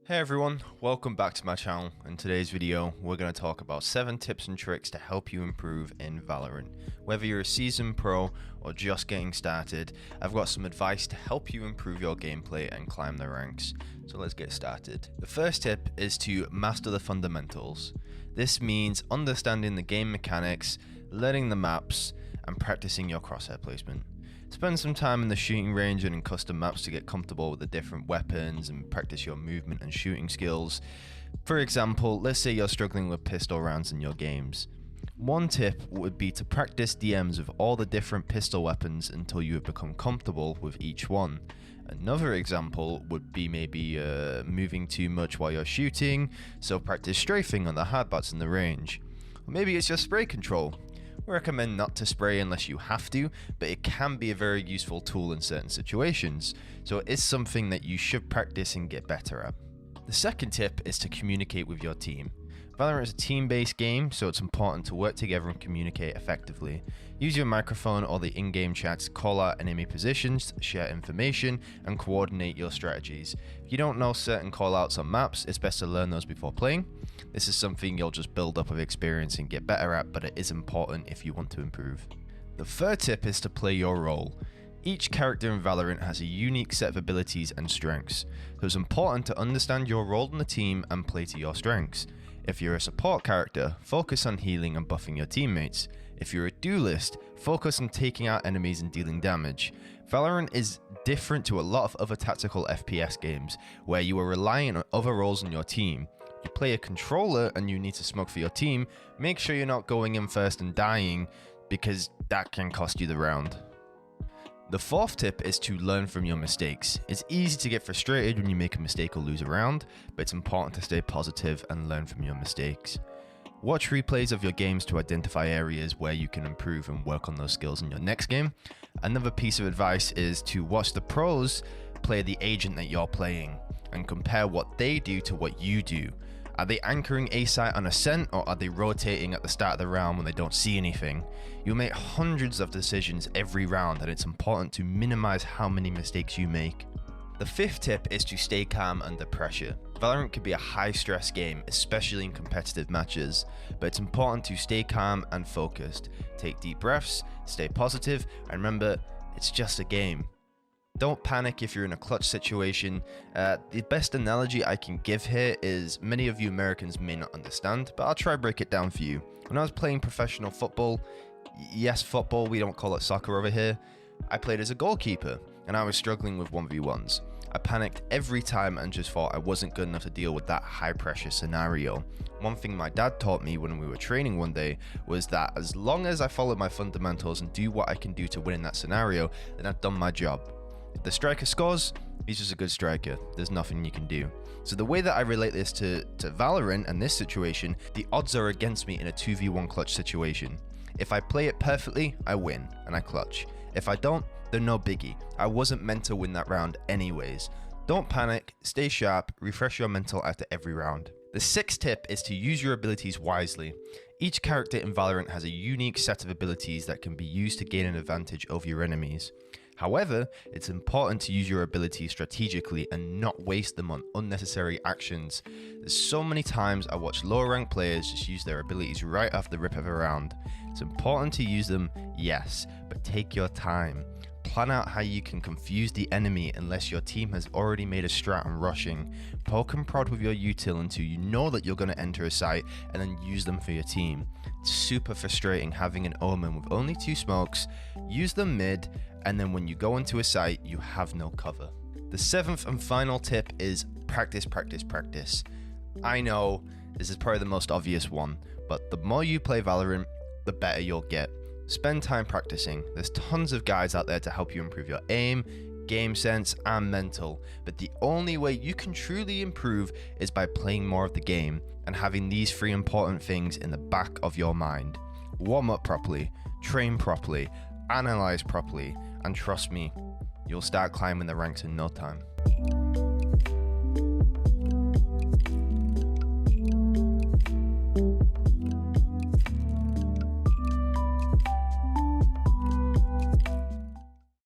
Hey everyone, welcome back to my channel. In today's video, we're going to talk about 7 tips and tricks to help you improve in Valorant. Whether you're a seasoned pro or just getting started, I've got some advice to help you improve your gameplay and climb the ranks. So let's get started. The first tip is to master the fundamentals. This means understanding the game mechanics, learning the maps, and practicing your crosshair placement. Spend some time in the shooting range and in custom maps to get comfortable with the different weapons and practice your movement and shooting skills. For example, let's say you're struggling with pistol rounds in your games. One tip would be to practice DMs with all the different pistol weapons until you have become comfortable with each one. Another example would be maybe moving too much while you're shooting, so practice strafing on the hardbots in the range. Or maybe it's your spray control. I recommend not to spray unless you have to, but it can be a very useful tool in certain situations, so it is something that you should practice and get better at. The second tip is to communicate with your team. Valorant is a team-based game, so it's important to work together and communicate effectively. Use your microphone or the in-game chat to call out enemy positions, share information, and coordinate your strategies. If you don't know certain callouts on maps, it's best to learn those before playing. This is something you'll just build up with experience and get better at, but it is important if you want to improve. The third tip is to play your role. Each character in Valorant has a unique set of abilities and strengths, so it's important to understand your role in the team and play to your strengths. If you're a support character, focus on healing and buffing your teammates. If you're a duelist, focus on taking out enemies and dealing damage. Valorant is different to a lot of other tactical FPS games, where you are relying on other roles in your team. You play a controller and you need to smoke for your team, make sure you're not going in first and dying, because that can cost you the round. The fourth tip is to learn from your mistakes. It's easy to get frustrated when you make a mistake or lose a round, but it's important to stay positive and learn from your mistakes. Watch replays of your games to identify areas where you can improve and work on those skills in your next game. Another piece of advice is to watch the pros play the agent that you're playing and compare what they do to what you do. Are they anchoring A site on a scent, or are they rotating at the start of the round when they don't see anything? You'll make hundreds of decisions every round, and it's important to minimize how many mistakes you make. The fifth tip is to stay calm under pressure. Valorant can be a high-stress game, especially in competitive matches, but it's important to stay calm and focused. Take deep breaths, stay positive, and remember, it's just a game. Don't panic if you're in a clutch situation. The best analogy I can give here is many of you Americans may not understand, but I'll try to break it down for you. When I was playing professional football, yes, football, we don't call it soccer over here, I played as a goalkeeper and I was struggling with 1v1s. I panicked every time and just thought I wasn't good enough to deal with that high pressure scenario. One thing my dad taught me when we were training one day was that as long as I follow my fundamentals and do what I can do to win in that scenario, then I've done my job. If the striker scores, he's just a good striker. There's nothing you can do. So the way that I relate this to Valorant and this situation, the odds are against me in a 2v1 clutch situation. If I play it perfectly, I win and I clutch. If I don't, then no biggie. I wasn't meant to win that round anyways. Don't panic, stay sharp, refresh your mental after every round. The sixth tip is to use your abilities wisely. Each character in Valorant has a unique set of abilities that can be used to gain an advantage over your enemies. However, it's important to use your abilities strategically and not waste them on unnecessary actions. There's so many times I watch lower ranked players just use their abilities right off the rip of a round. It's important to use them, yes, but take your time. Plan out how you can confuse the enemy unless your team has already made a strat on rushing. Poke and prod with your util until you know that you're going to enter a site and then use them for your team. It's super frustrating having an omen with only 2 smokes, use them mid, and then when you go into a site, you have no cover. The seventh and final tip is practice, practice, practice. I know this is probably the most obvious one, but the more you play Valorant, the better you'll get. Spend time practicing. There's tons of guides out there to help you improve your aim, game sense, and mental, but the only way you can truly improve is by playing more of the game and having these 3 important things in the back of your mind. Warm up properly, train properly, analyze properly, and trust me, you'll start climbing the ranks in no time.